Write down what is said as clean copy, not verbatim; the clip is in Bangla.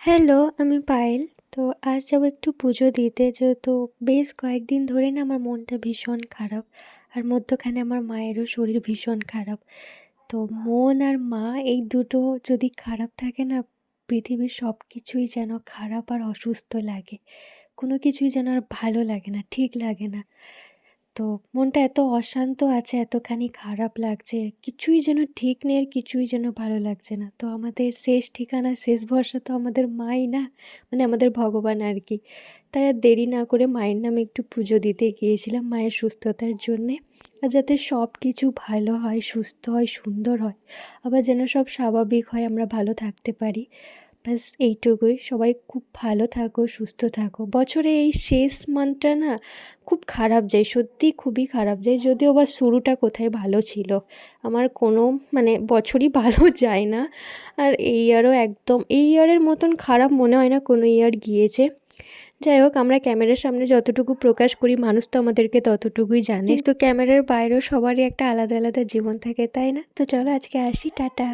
হ্যালো, আমি পায়েল। তো আজ যাবো একটু পুজো দিতে, যেহেতু বেশ কয়েকদিন ধরে না আমার মনটা ভীষণ খারাপ। আর মধ্যখানে আমার মায়েরও শরীর ভীষণ খারাপ। তো মন আর মা এই দুটো যদি খারাপ থাকে না, পৃথিবীর সব কিছুই যেন খারাপ আর অসুস্থ লাগে। কোনো কিছুই যেন আর ভালো লাগে না, ঠিক লাগে না। তো মনটা এত অশান্ত আছে, এতখানি খারাপ লাগছে। কিছুই যেন ঠিক নেই আর কিছুই যেন ভালো লাগছে না। তো আমাদের শেষ ঠিকানা, শেষ ভরসা তো আমাদের মাই না, মানে আমাদের ভগবান আর কি। তাই আর দেরি না করে মায়ের নামে একটু পুজো দিতে গিয়েছিলাম মায়ের সুস্থতার জন্যে। আর যাতে সব কিছু ভালো হয়, সুস্থ হয়, সুন্দর হয়। আবার যেন সব স্বাভাবিক হয়, আমরা ভালো থাকতে পারি। ব্যাস এইটুকুই। সবাই খুব ভালো থাকো, সুস্থ থাকো। বছরে এই শেষ মান্থটা না খুব খারাপ যায়, সত্যিই খুবই খারাপ যায়। যদিও বা শুরুটা কোথায় ভালো ছিল। আমার কোনো মানে বছরই ভালো যায় না। আর এই ইয়ারও একদম এই ইয়ারের মতন খারাপ মনে হয় না কোনো ইয়ার গিয়েছে। যাই হোক, আমরা ক্যামেরার সামনে যতটুকু প্রকাশ করি মানুষ তো আমাদেরকে ততটুকুই জানে, কিন্তু ক্যামেরার বাইরেও সবারই একটা আলাদা আলাদা জীবন থাকে, তাই না? তো চলো আজকে আসি, টাটা।